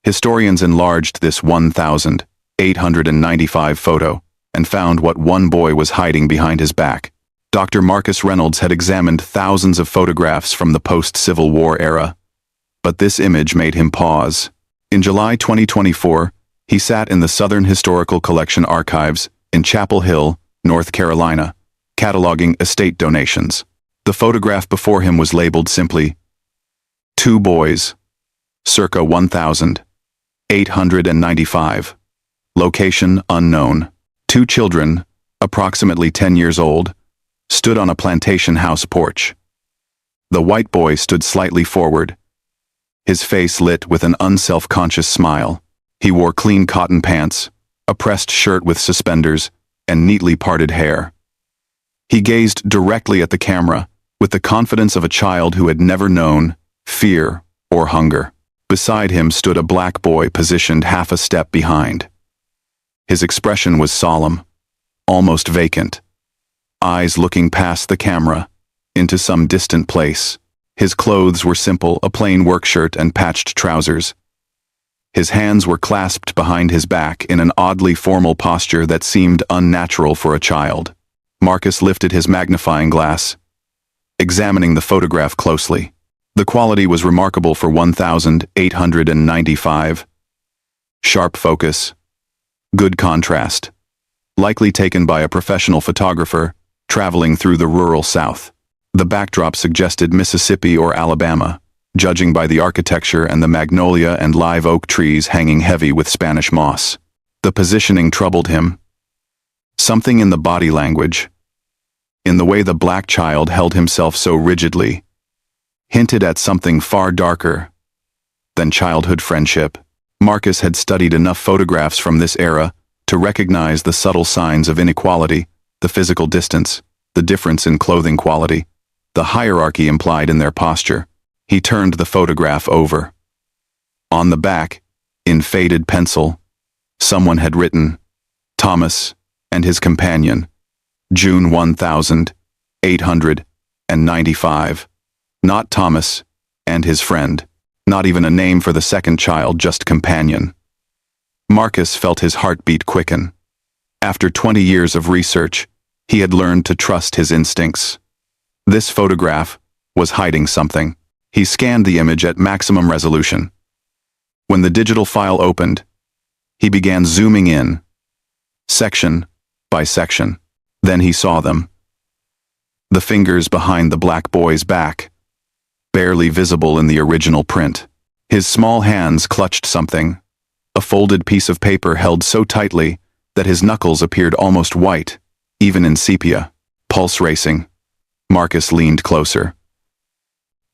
Historians enlarged this 1,895 photo and found what one boy was hiding behind his back. Dr. Marcus Reynolds had examined thousands of photographs from the post-Civil War era, but this image made him pause. In July 2024, he sat in the Southern Historical Collection archives in Chapel Hill, North Carolina, cataloging estate donations. The photograph before him was labeled simply, "Two boys, circa 1,895. Location unknown. Two children, approximately 10 years old, stood on a plantation house porch. The white boy stood slightly forward, his face lit with an unself-conscious smile. He wore clean cotton pants, a pressed shirt with suspenders, and neatly parted hair. He gazed directly at the camera with the confidence of a child who had never known fear or hunger. Beside him stood a black boy positioned half a step behind. His expression was solemn, almost vacant, eyes looking past the camera into some distant place. His clothes were simple, a plain work shirt and patched trousers. His hands were clasped behind his back in an oddly formal posture that seemed unnatural for a child. Marcus lifted his magnifying glass, examining the photograph closely. The quality was remarkable for 1,895. Sharp focus, good contrast, likely taken by a professional photographer traveling through the rural South. The backdrop suggested Mississippi or Alabama, judging by the architecture and the magnolia and live oak trees hanging heavy with Spanish moss. The positioning troubled him. Something in the body language, in the way the black child held himself so rigidly, hinted at something far darker than childhood friendship. Marcus had studied enough photographs from this era to recognize the subtle signs of inequality, the physical distance, the difference in clothing quality, the hierarchy implied in their posture. He turned the photograph over. On the back, in faded pencil, someone had written, "Thomas and his companion, June 1,895. Not Thomas and his friend, not even a name for the second child, just companion. Marcus felt his heartbeat quicken. After 20 years of research, he had learned to trust his instincts. This photograph was hiding something. He scanned the image at maximum resolution. When the digital file opened, he began zooming in, section by section. Then he saw them. The fingers behind the black boy's back, barely visible in the original print. His small hands clutched something, a folded piece of paper held so tightly that his knuckles appeared almost white, even in sepia. Pulse racing, Marcus leaned closer.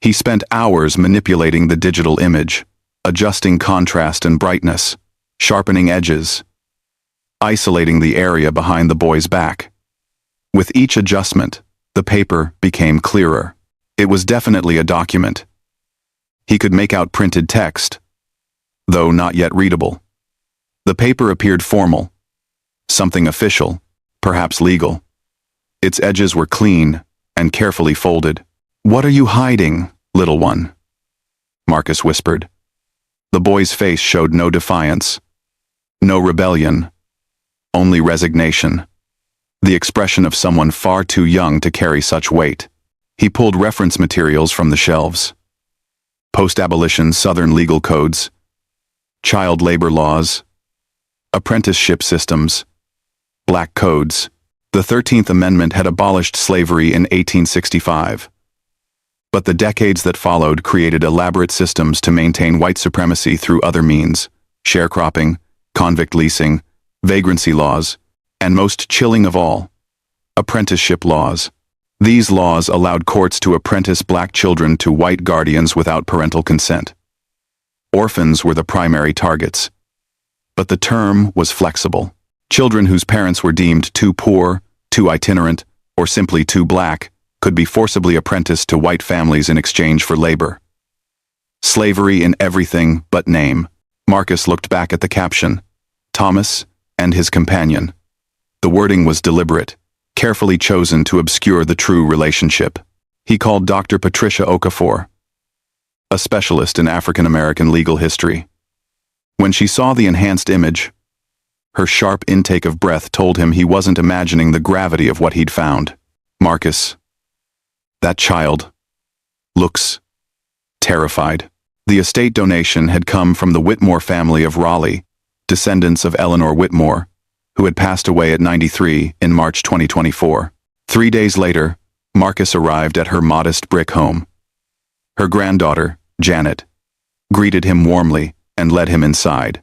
He spent hours manipulating the digital image, adjusting contrast and brightness, sharpening edges, isolating the area behind the boy's back. With each adjustment, the paper became clearer. It was definitely a document. He could make out printed text, though not yet readable. The paper appeared formal, something official, perhaps legal. Its edges were clean and carefully folded. "What are you hiding, little one?" Marcus whispered. The boy's face showed no defiance, no rebellion, only resignation. The expression of someone far too young to carry such weight. He pulled reference materials from the shelves. Post-abolition Southern legal codes, child labor laws, apprenticeship systems, black codes. The 13th Amendment had abolished slavery in 1865. But the decades that followed created elaborate systems to maintain white supremacy through other means: sharecropping, convict leasing, vagrancy laws, and most chilling of all, apprenticeship laws. These laws allowed courts to apprentice black children to white guardians without parental consent. Orphans were the primary targets. But the term was flexible. Children whose parents were deemed too poor, too itinerant, or simply too black could be forcibly apprenticed to white families in exchange for labor. Slavery in everything but name. Marcus looked back at the caption, "Thomas and his companion." The wording was deliberate, carefully chosen to obscure the true relationship. He called Dr. Patricia Okafor, a specialist in African American legal history. When she saw the enhanced image, her sharp intake of breath told him he wasn't imagining the gravity of what he'd found. Marcus, that child, looks terrified. The estate donation had come from the Whitmore family of Raleigh, descendants of Eleanor Whitmore, who had passed away at 93 in March 2024. 3 days later, Marcus arrived at her modest brick home. Her granddaughter, Janet, greeted him warmly and led him inside.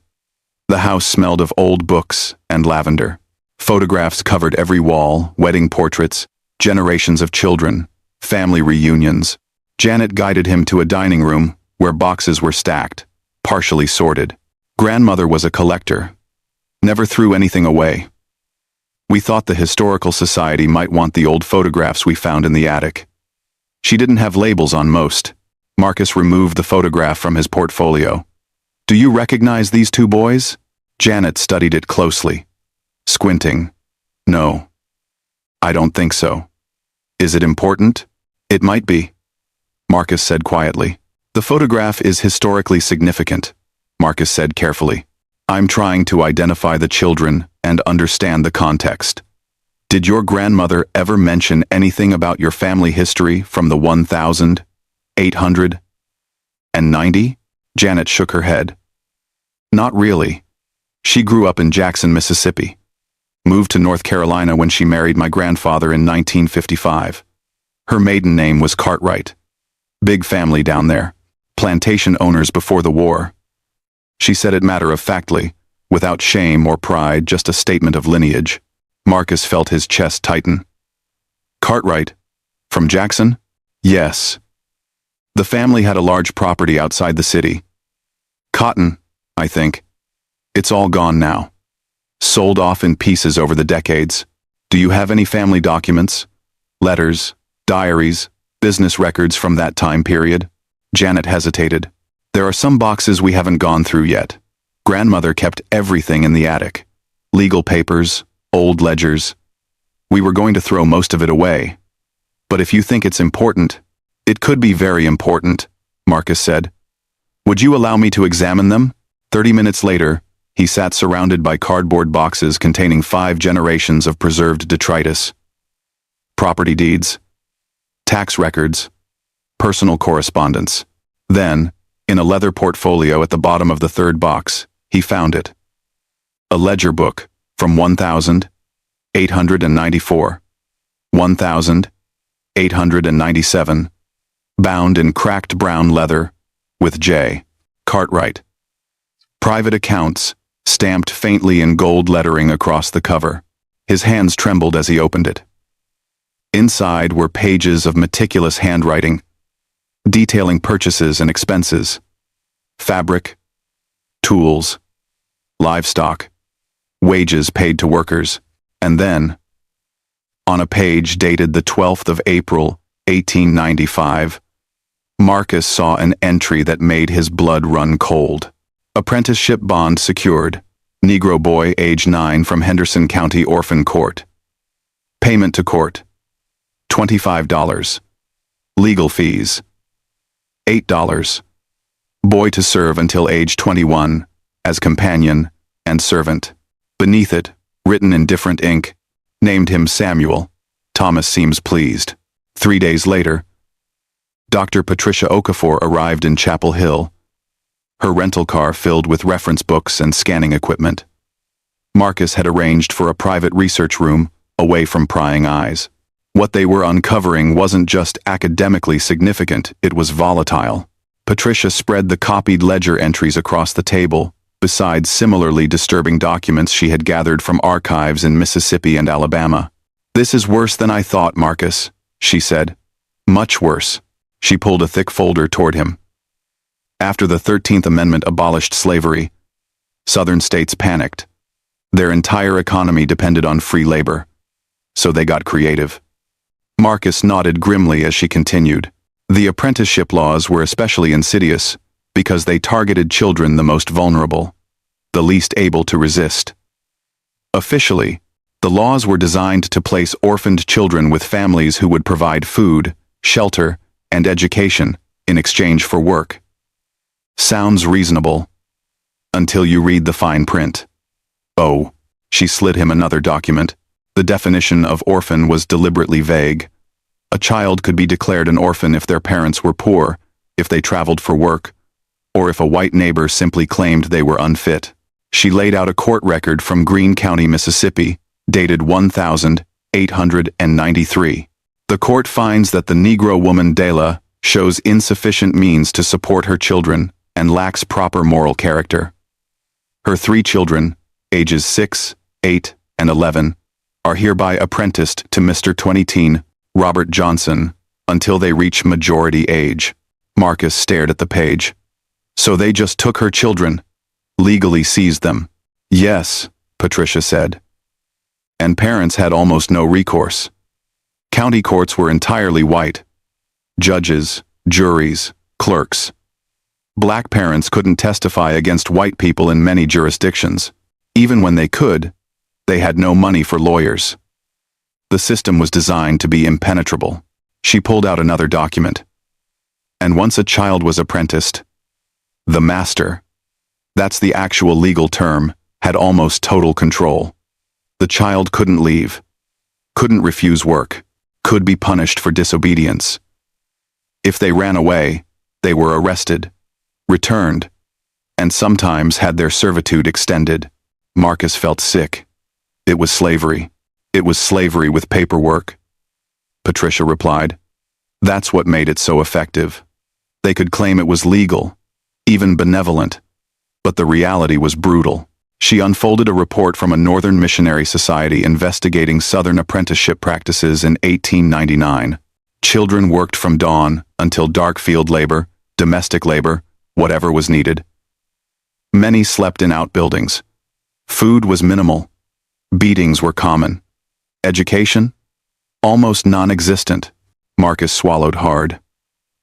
The house smelled of old books and lavender. Photographs covered every wall, wedding portraits, generations of children, family reunions. Janet guided him to a dining room where boxes were stacked, partially sorted. Grandmother was a collector, never threw anything away. We thought the Historical Society might want the old photographs we found in the attic. She didn't have labels on most. Marcus removed the photograph from his portfolio. Do you recognize these two boys? Janet studied it closely, squinting. No, I don't think so. Is it important? It might be, Marcus said quietly. The photograph is historically significant, Marcus said carefully. I'm trying to identify the children and understand the context. Did your grandmother ever mention anything about your family history from the 1890? Janet shook her head. Not really. She grew up in Jackson, Mississippi. Moved to North Carolina when she married my grandfather in 1955. Her maiden name was Cartwright. Big family down there. Plantation owners before the war. She said it matter-of-factly, without shame or pride, just a statement of lineage. Marcus felt his chest tighten. Cartwright? From Jackson? Yes. The family had a large property outside the city. Cotton, I think. It's all gone now. Sold off in pieces over the decades. Do you have any family documents? Letters, diaries, business records from that time period? Janet hesitated. There are some boxes we haven't gone through yet. Grandmother kept everything in the attic. Legal papers, old ledgers. We were going to throw most of it away. But if you think it's important, it could be very important, Marcus said. Would you allow me to examine them? 30 minutes later, he sat surrounded by cardboard boxes containing 5 generations of preserved detritus. Property deeds, tax records, personal correspondence. Then, in a leather portfolio at the bottom of the 3rd box, he found it. A ledger book from 1894, 1897, bound in cracked brown leather, with J. Cartwright. Private accounts, stamped faintly in gold lettering across the cover. His hands trembled as he opened it. Inside were pages of meticulous handwriting, detailing purchases and expenses, fabric, tools, livestock, wages paid to workers, and then, on a page dated the 12th of April, 1895, Marcus saw an entry that made his blood run cold. Apprenticeship bond secured. Negro boy age 9 from Henderson County Orphan Court. Payment to court, $25. Legal fees, $8. Boy to serve until age 21, as companion and servant. Beneath it, written in different ink, named him Samuel. Thomas seems pleased. 3 days later, Dr. Patricia Okafor arrived in Chapel Hill, her rental car filled with reference books and scanning equipment. Marcus had arranged for a private research room, away from prying eyes. What they were uncovering wasn't just academically significant, it was volatile. Patricia spread the copied ledger entries across the table, besides similarly disturbing documents she had gathered from archives in Mississippi and Alabama. This is worse than I thought, Marcus, she said. Much worse. She pulled a thick folder toward him. After the 13th Amendment abolished slavery, Southern states panicked. Their entire economy depended on free labor. So they got creative. Marcus nodded grimly as she continued. The apprenticeship laws were especially insidious because they targeted children the most vulnerable, the least able to resist. Officially, the laws were designed to place orphaned children with families who would provide food, shelter, and education in exchange for work. Sounds reasonable. Until you read the fine print. Oh, she slid him another document. The definition of orphan was deliberately vague. A child could be declared an orphan if their parents were poor, if they traveled for work, or if a white neighbor simply claimed they were unfit. She laid out a court record from Greene County, Mississippi, dated 1893. The court finds that the Negro woman Dela shows insufficient means to support her children and lacks proper moral character. Her 3 children, ages 6, 8, and 11, are hereby apprenticed to Mr. 20-teen Robert Johnson until they reach majority age. Marcus stared at the page. So they just took her children, legally seized them. Yes, Patricia said. And parents had almost no recourse. County courts were entirely white. Judges, juries, clerks. Black parents couldn't testify against white people in many jurisdictions. Even when they could, they had no money for lawyers. The system was designed to be impenetrable. She pulled out another document. And once a child was apprenticed, the master, that's the actual legal term, had almost total control. The child couldn't leave, couldn't refuse work, could be punished for disobedience. If they ran away, they were arrested, returned, and sometimes had their servitude extended. Marcus felt sick. It was slavery. It was slavery with paperwork. Patricia replied. That's what made it so effective. They could claim it was legal, even benevolent, but the reality was brutal. She unfolded a report from a Northern Missionary Society investigating Southern apprenticeship practices in 1899. Children worked from dawn until dark, field labor, domestic labor, whatever was needed. Many slept in outbuildings. Food was minimal. Beatings were common. Education? Almost non-existent. Marcus swallowed hard.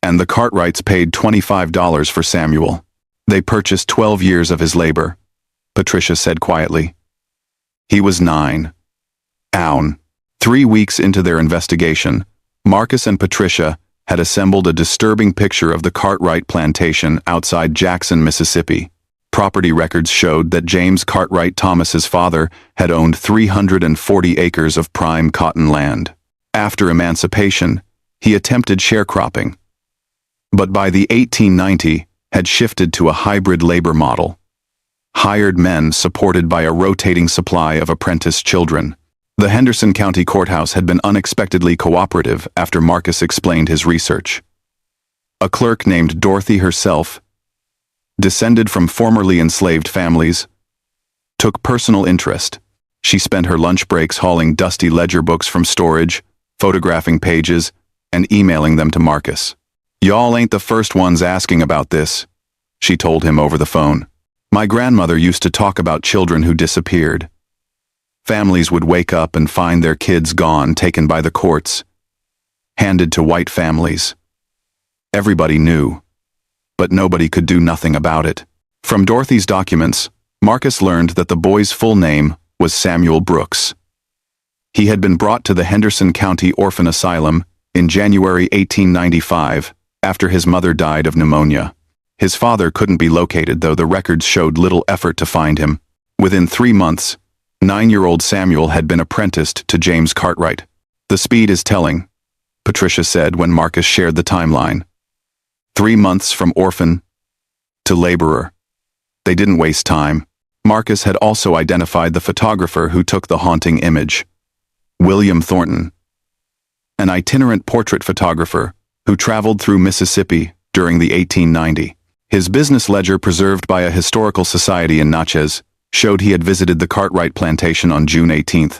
And the Cartwrights paid $25 for Samuel. They purchased 12 years of his labor, Patricia said quietly. He was 9. Own. 3 weeks into their investigation, Marcus and Patricia had assembled a disturbing picture of the Cartwright plantation outside Jackson, Mississippi. Property records showed that James Cartwright Thomas's father had owned 340 acres of prime cotton land. After emancipation, he attempted sharecropping, but by the 1890 had shifted to a hybrid labor model. Hired men supported by a rotating supply of apprentice children. The Henderson County Courthouse had been unexpectedly cooperative after Marcus explained his research. A clerk named Dorothy herself, descended from formerly enslaved families, took personal interest. She spent her lunch breaks hauling dusty ledger books from storage, photographing pages, and emailing them to Marcus. Y'all ain't the first ones asking about this, she told him over the phone. My grandmother used to talk about children who disappeared. Families would wake up and find their kids gone, taken by the courts, handed to white families. Everybody knew, but nobody could do nothing about it. From Dorothy's documents, Marcus learned that the boy's full name was Samuel Brooks. He had been brought to the Henderson County Orphan Asylum in January 1895 after his mother died of pneumonia. His father couldn't be located, though the records showed little effort to find him. Within 3 months, 9-year-old Samuel had been apprenticed to James Cartwright. The speed is telling, Patricia said when Marcus shared the timeline. 3 months from orphan to laborer. They didn't waste time. Marcus had also identified the photographer who took the haunting image. William Thornton, an itinerant portrait photographer who traveled through Mississippi during the 1890. His business ledger, preserved by a historical society in Natchez, showed he had visited the Cartwright plantation on June 18,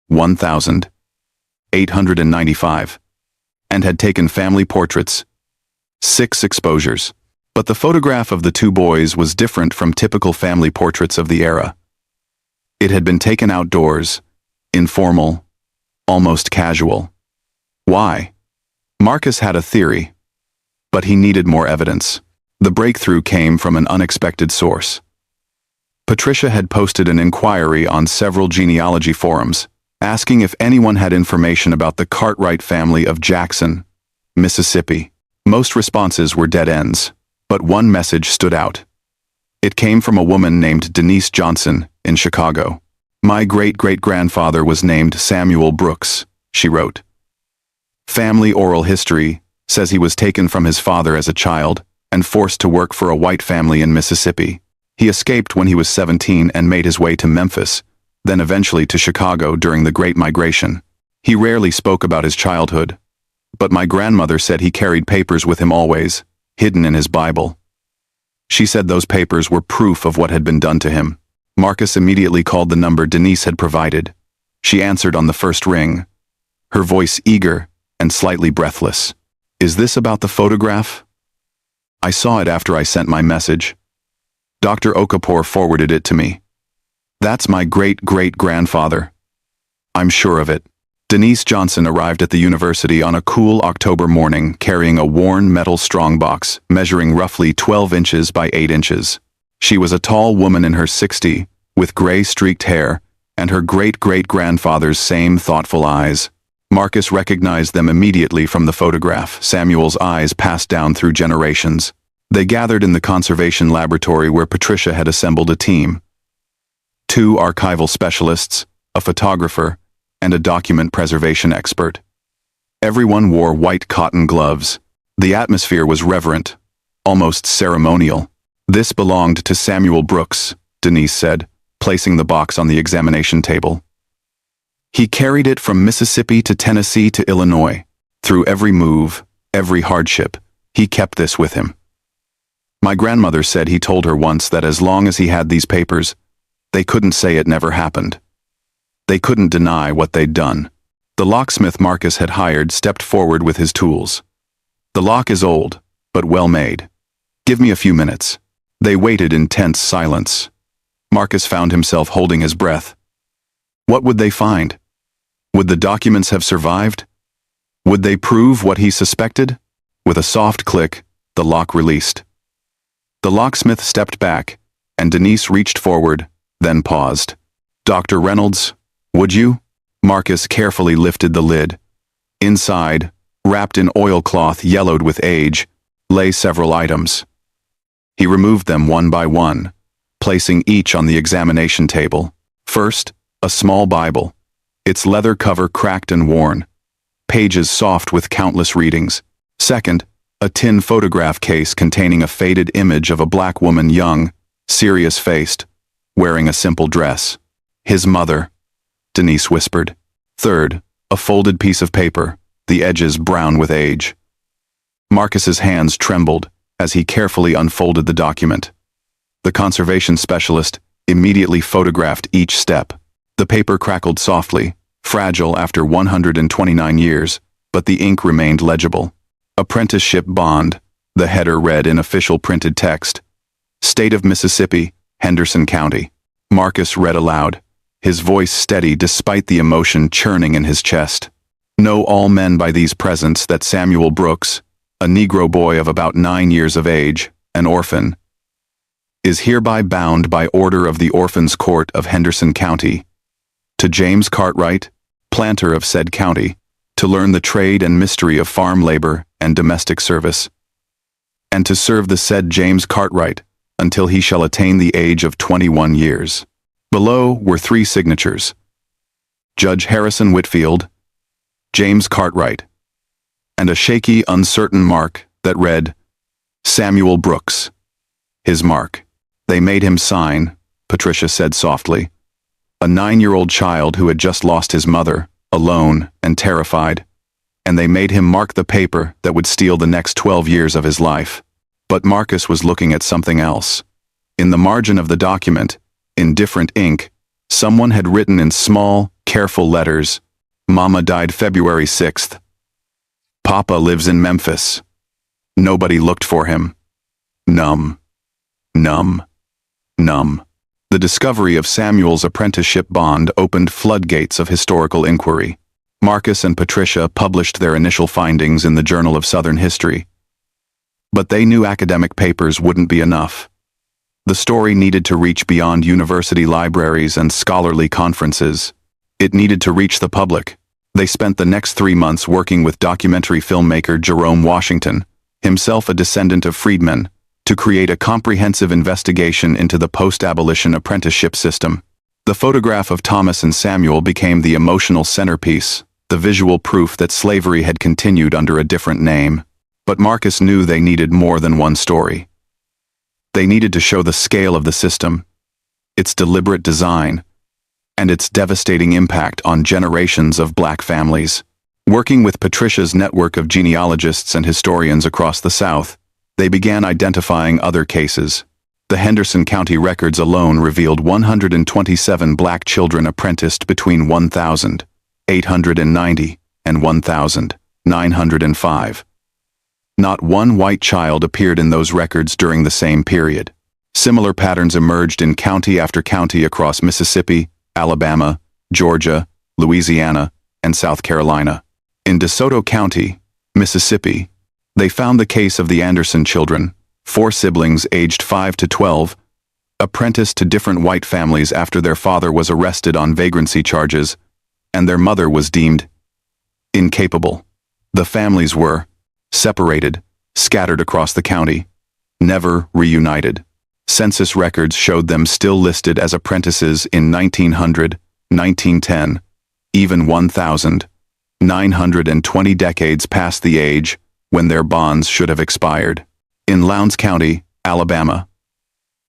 1895, and had taken family portraits, 6 exposures. But the photograph of the 2 boys was different from typical family portraits of the era. It had been taken outdoors, informal, almost casual. Why? Marcus had a theory, but he needed more evidence. The breakthrough came from an unexpected source. Patricia had posted an inquiry on several genealogy forums, asking if anyone had information about the Cartwright family of Jackson, Mississippi. Most responses were dead ends, but one message stood out. It came from a woman named Denise Johnson in Chicago. My great-great-grandfather was named Samuel Brooks, she wrote. Family oral history says he was taken from his father as a child and forced to work for a white family in Mississippi. He escaped when he was 17 and made his way to Memphis, then eventually to Chicago during the Great Migration. He rarely spoke about his childhood, but my grandmother said he carried papers with him always, hidden in his Bible. She said those papers were proof of what had been done to him. Marcus immediately called the number Denise had provided. She answered on the first ring, her voice eager and slightly breathless. "Is this about the photograph?" I saw it after I sent my message. Dr. Okafor forwarded it to me. "That's my great-great-grandfather. I'm sure of it." Denise Johnson arrived at the university on a cool October morning carrying a worn metal strongbox measuring roughly 12 inches by 8 inches. She was a tall woman in her 60s, with gray-streaked hair, and her great-great-grandfather's same thoughtful eyes. Marcus recognized them immediately from the photograph. Samuel's eyes passed down through generations. They gathered in the conservation laboratory where Patricia had assembled a team. 2 archival specialists, a photographer, and a document preservation expert. Everyone wore white cotton gloves. The atmosphere was reverent, almost ceremonial. "This belonged to Samuel Brooks," Denise said, placing the box on the examination table. "He carried it from Mississippi to Tennessee to Illinois. Through every move, every hardship, he kept this with him." My grandmother said he told her once that as long as he had these papers, they couldn't say it never happened. They couldn't deny what they'd done. The locksmith Marcus had hired stepped forward with his tools. "The lock is old, but well made. Give me a few minutes." They waited in tense silence. Marcus found himself holding his breath. What would they find? Would the documents have survived? Would they prove what he suspected? With a soft click, the lock released. The locksmith stepped back, and Denise reached forward, then paused. "Dr. Reynolds, would you?" Marcus carefully lifted the lid. Inside, wrapped in oilcloth yellowed with age, lay several items. He removed them one by one, placing each on the examination table. First, a small Bible, its leather cover cracked and worn, pages soft with countless readings. Second, a tin photograph case containing a faded image of a black woman, young, serious-faced, wearing a simple dress. "His mother," Denise whispered. Third, a folded piece of paper, the edges brown with age. Marcus's hands trembled as he carefully unfolded the document. The conservation specialist immediately photographed each step. The paper crackled softly, fragile after 129 years, but the ink remained legible. "Apprenticeship bond," the header read in official printed text. "State of Mississippi, Henderson County." Marcus read aloud, his voice steady despite the emotion churning in his chest. "Know all men by these presents that Samuel Brooks, a Negro boy of about 9 years of age, an orphan, is hereby bound by order of the Orphans' Court of Henderson County, to James Cartwright, planter of said county, to learn the trade and mystery of farm labor and domestic service, and to serve the said James Cartwright until he shall attain the age of 21 years. Below were 3 signatures: Judge Harrison Whitfield, James Cartwright, and a shaky, uncertain mark that read, Samuel Brooks. His mark. "They made him sign," Patricia said softly. "A 9-year-old child who had just lost his mother, alone and terrified, and they made him mark the paper that would steal the next 12 years of his life." But Marcus was looking at something else. In the margin of the document, in different ink, someone had written in small, careful letters, "Mama died February 6th. Papa lives in Memphis." Nobody looked for him. Numb. Numb. Numb. The discovery of Samuel's apprenticeship bond opened floodgates of historical inquiry. Marcus and Patricia published their initial findings in the Journal of Southern History. But they knew academic papers wouldn't be enough. The story needed to reach beyond university libraries and scholarly conferences. It needed to reach the public. They spent the next 3 months working with documentary filmmaker Jerome Washington, himself a descendant of freedmen, to create a comprehensive investigation into the post-abolition apprenticeship system. The photograph of Thomas and Samuel became the emotional centerpiece, the visual proof that slavery had continued under a different name. But Marcus knew they needed more than one story. They needed to show the scale of the system, its deliberate design, and its devastating impact on generations of black families. Working with Patricia's network of genealogists and historians across the South, they began identifying other cases. The Henderson County records alone revealed 127 black children apprenticed between 1,890 and 1,905. Not one white child appeared in those records during the same period. Similar patterns emerged in county after county across Mississippi, Alabama, Georgia, Louisiana, and South Carolina. In DeSoto County, Mississippi, they found the case of the Anderson children, 4 siblings aged 5 to 12, apprenticed to different white families after their father was arrested on vagrancy charges, and their mother was deemed incapable. The families were separated, scattered across the county, never reunited. Census records showed them still listed as apprentices in 1900, 1910, even 1,920 decades past the age when their bonds should have expired. In Lowndes County, Alabama,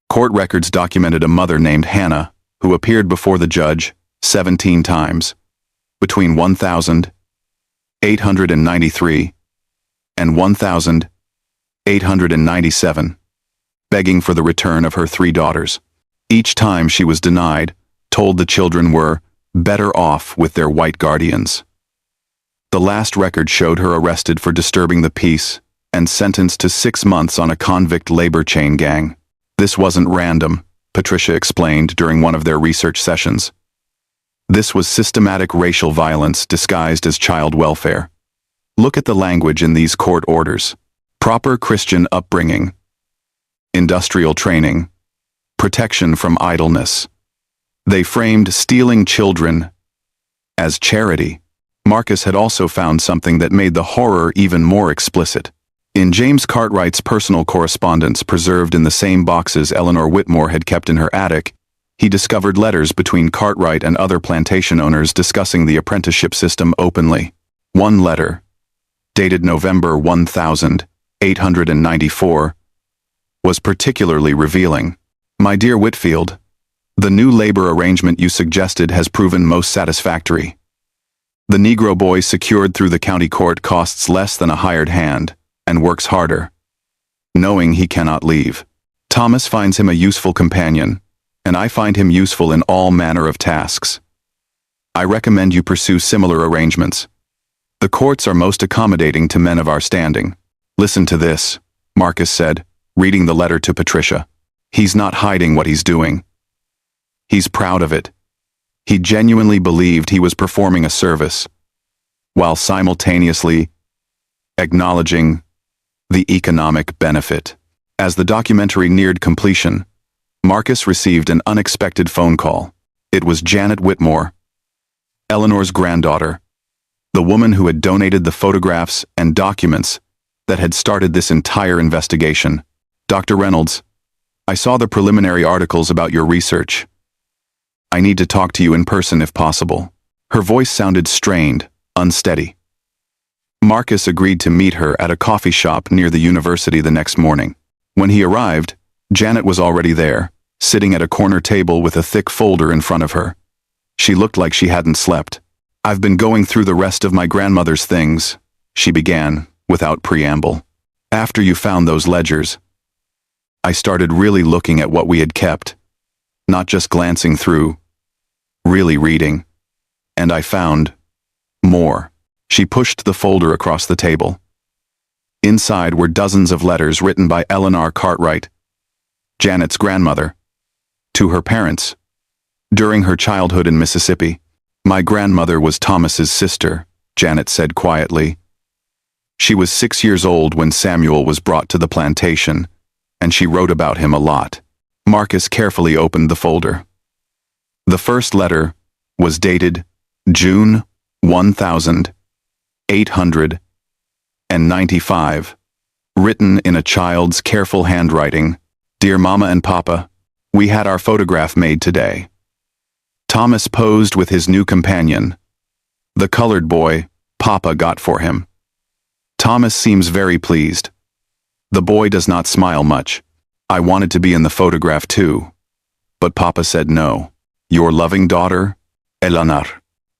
court records documented a mother named Hannah who appeared before the judge 17 times between 1,893 and 1,897, begging for the return of her 3 daughters. Each time she was denied, told the children were better off with their white guardians. The last record showed her arrested for disturbing the peace and sentenced to 6 months on a convict labor chain gang. This wasn't random, Patricia explained during one of their research sessions. This was systematic racial violence disguised as child welfare. Look at the language in these court orders. Proper Christian upbringing, industrial training, protection from idleness. They framed stealing children as charity. Marcus had also found something that made the horror even more explicit. In James Cartwright's personal correspondence preserved in the same boxes Eleanor Whitmore had kept in her attic, he discovered letters between Cartwright and other plantation owners discussing the apprenticeship system openly. One letter, dated November 1894, was particularly revealing. My dear Whitfield, the new labor arrangement you suggested has proven most satisfactory. The Negro boy secured through the county court costs less than a hired hand and works harder, knowing he cannot leave. Thomas finds him a useful companion, and I find him useful in all manner of tasks. I recommend you pursue similar arrangements. The courts are most accommodating to men of our standing. Listen to this, Marcus said, reading the letter to Patricia. He's not hiding what he's doing. He's proud of it. He genuinely believed he was performing a service, while simultaneously acknowledging the economic benefit. As the documentary neared completion, Marcus received an unexpected phone call. It was Janet Whitmore, Eleanor's granddaughter, the woman who had donated the photographs and documents that had started this entire investigation. Dr. Reynolds, I saw the preliminary articles about your research. I need to talk to you in person if possible. Her voice sounded strained, unsteady. Marcus agreed to meet her at a coffee shop near the university the next morning. When he arrived, Janet was already there, sitting at a corner table with a thick folder in front of her. She looked like she hadn't slept. I've been going through the rest of my grandmother's things, she began, without preamble. After you found those ledgers, I started really looking at what we had kept, not just glancing through, really reading. And I found more. She pushed the folder across the table. Inside were dozens of letters written by Eleanor Cartwright, Janet's grandmother, to her parents. During her childhood in Mississippi, my grandmother was Thomas's sister, Janet said quietly. She was 6 years old when Samuel was brought to the plantation, and she wrote about him a lot. Marcus carefully opened the folder. The first letter was dated June 1895, written in a child's careful handwriting. Dear Mama and Papa, we had our photograph made today. Thomas posed with his new companion, the colored boy Papa got for him. Thomas seems very pleased. The boy does not smile much. I wanted to be in the photograph too. But Papa said no. Your loving daughter, Eleanor.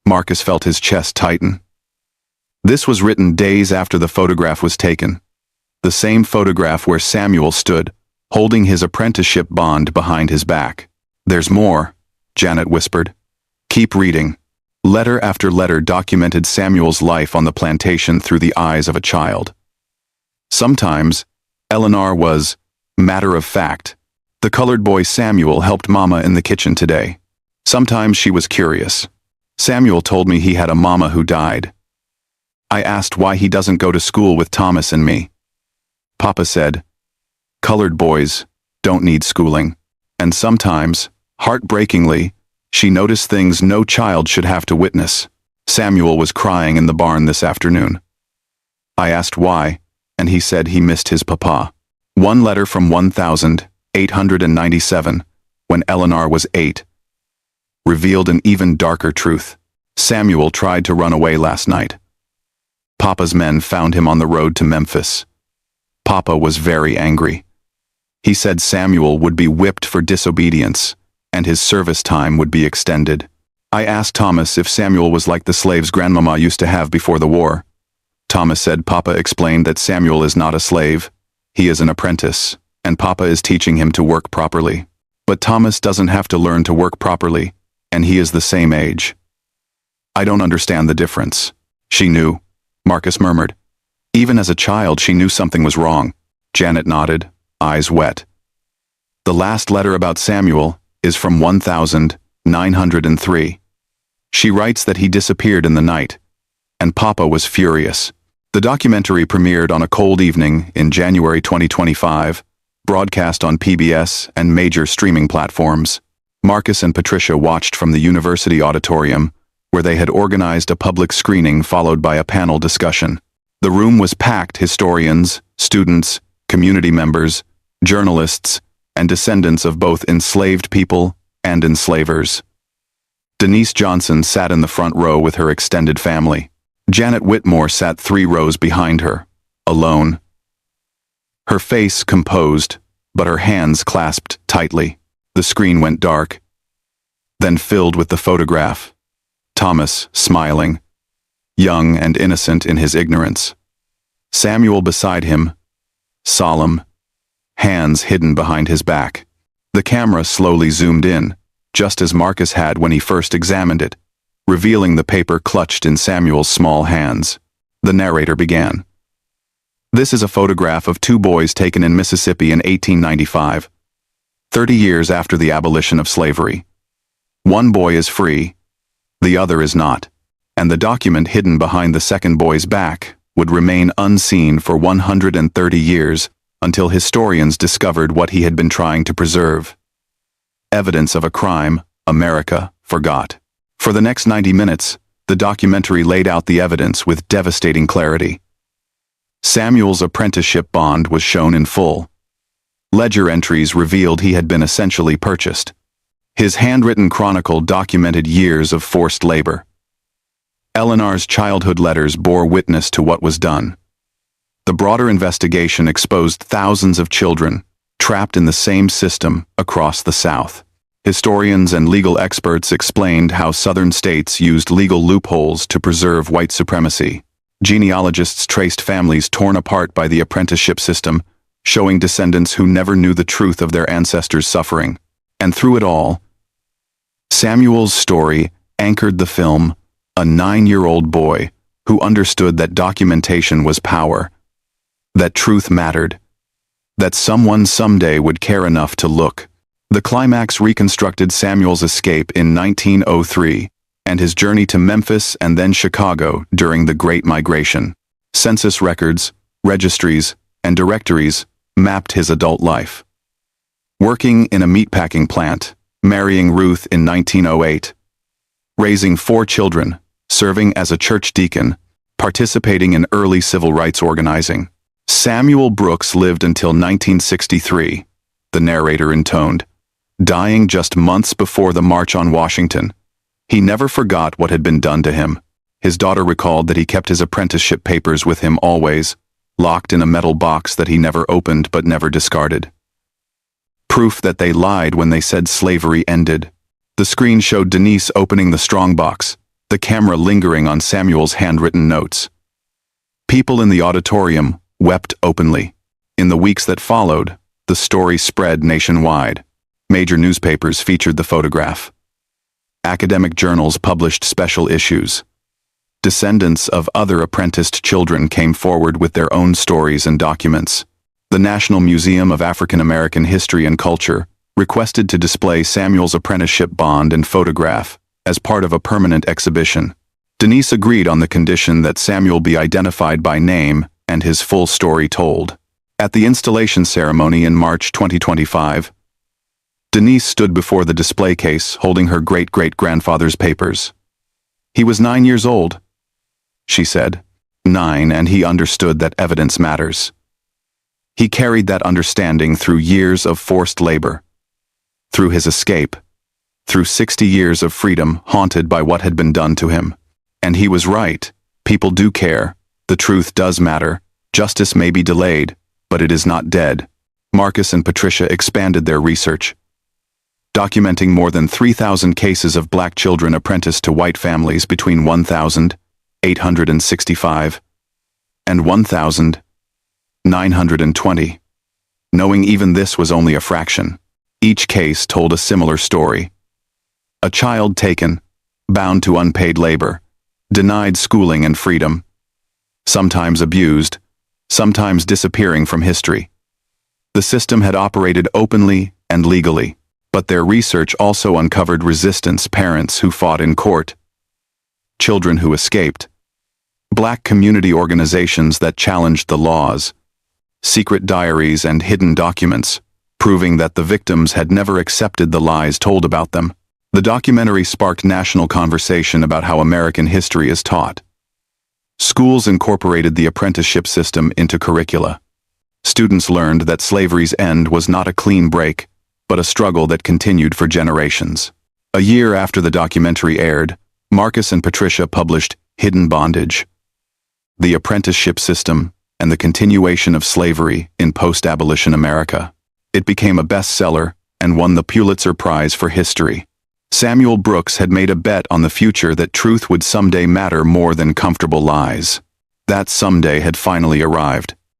Marcus felt his chest tighten. This was written days after the photograph was taken. The same photograph where Samuel stood, holding his apprenticeship bond behind his back. There's more, Janet whispered. Keep reading. Letter after letter documented Samuel's life on the plantation through the eyes of a child. Sometimes, Eleanor was matter of fact. The colored boy Samuel helped Mama in the kitchen today. Sometimes she was curious. Samuel told me he had a mama who died. I asked why he doesn't go to school with Thomas and me. Papa said, colored boys don't need schooling. And sometimes, heartbreakingly, she noticed things no child should have to witness. Samuel was crying in the barn this afternoon. I asked why, and he said he missed his papa. One letter from 1897, when Eleanor was 8, revealed an even darker truth. Samuel tried to run away last night. Papa's men found him on the road to Memphis. Papa was very angry. He said Samuel would be whipped for disobedience, and his service time would be extended. I asked Thomas if Samuel was like the slaves grandmama used to have before the war. Thomas said Papa explained that Samuel is not a slave, he is an apprentice, and Papa is teaching him to work properly. But Thomas doesn't have to learn to work properly, and he is the same age. I don't understand the difference. She knew, Marcus murmured. Even as a child she knew something was wrong. Janet nodded, eyes wet. The last letter about Samuel is from 1903. She writes that he disappeared in the night, and Papa was furious. The documentary premiered on a cold evening in January 2025, broadcast on PBS and major streaming platforms. Marcus and Patricia watched from the university auditorium, where they had organized a public screening followed by a panel discussion. The room was packed: historians, students, community members, journalists, and descendants of both enslaved people and enslavers. Denise Johnson sat in the front row with her extended family. Janet Whitmore sat 3 rows behind her, alone. Her face composed, but her hands clasped tightly. The screen went dark, then filled with the photograph. Thomas, smiling, young and innocent in his ignorance. Samuel beside him, solemn, hands hidden behind his back. The camera slowly zoomed in, just as Marcus had when he first examined it, revealing the paper clutched in Samuel's small hands. The narrator began. This is a photograph of 2 boys taken in Mississippi in 1895, 30 years after the abolition of slavery. One boy is free, the other is not, and the document hidden behind the second boy's back would remain unseen for 130 years until historians discovered what he had been trying to preserve. Evidence of a crime America forgot. For the next 90 minutes, the documentary laid out the evidence with devastating clarity. Samuel's apprenticeship bond was shown in full. Ledger entries revealed he had been essentially purchased. His handwritten chronicle documented years of forced labor. Eleanor's childhood letters bore witness to what was done. The broader investigation exposed thousands of children trapped in the same system across the South. Historians and legal experts explained how Southern states used legal loopholes to preserve white supremacy. Genealogists traced families torn apart by the apprenticeship system, showing descendants who never knew the truth of their ancestors' suffering. And through it all, Samuel's story anchored the film, a 9-year-old boy who understood that documentation was power, that truth mattered, that someone someday would care enough to look. The climax reconstructed Samuel's escape in 1903 and his journey to Memphis and then Chicago during the Great Migration. Census records, registries, and directories mapped his adult life. Working in a meatpacking plant, marrying Ruth in 1908, raising 4 children, serving as a church deacon, participating in early civil rights organizing. Samuel Brooks lived until 1963, the narrator intoned, dying just months before the March on Washington. He never forgot what had been done to him. His daughter recalled that he kept his apprenticeship papers with him always, locked in a metal box that he never opened but never discarded. Proof that they lied when they said slavery ended. The screen showed Denise opening the strongbox, the camera lingering on Samuel's handwritten notes. People in the auditorium wept openly. In the weeks that followed, the story spread nationwide. Major newspapers featured the photograph. Academic journals published special issues. Descendants of other apprenticed children came forward with their own stories and documents. The National Museum of African American History and Culture requested to display Samuel's apprenticeship bond and photograph as part of a permanent exhibition. Denise agreed on the condition that Samuel be identified by name and his full story told. At the installation ceremony in March 2025, Denise stood before the display case holding her great-great-grandfather's papers. "He was 9 years old," she said. 9, and he understood that evidence matters. He carried that understanding through years of forced labor, through his escape, through 60 years of freedom haunted by what had been done to him. And he was right. People do care. The truth does matter. Justice may be delayed, but it is not dead. Marcus and Patricia expanded their research, documenting more than 3,000 cases of black children apprenticed to white families between 1,865 and 1,920. Knowing even this was only a fraction, each case told a similar story. A child taken, bound to unpaid labor, denied schooling and freedom, sometimes abused, sometimes disappearing from history. The system had operated openly and legally, but their research also uncovered resistance: parents who fought in court, children who escaped, black community organizations that challenged the laws, secret diaries and hidden documents, proving that the victims had never accepted the lies told about them. The documentary sparked national conversation about how American history is taught. Schools incorporated the apprenticeship system into curricula. Students learned that slavery's end was not a clean break, but a struggle that continued for generations. A year after the documentary aired, Marcus and Patricia published Hidden Bondage: The Apprenticeship System and the Continuation of Slavery in Post-Abolition America. It became a bestseller and won the Pulitzer Prize for History. Samuel Brooks had made a bet on the future that truth would someday matter more than comfortable lies. That someday had finally arrived.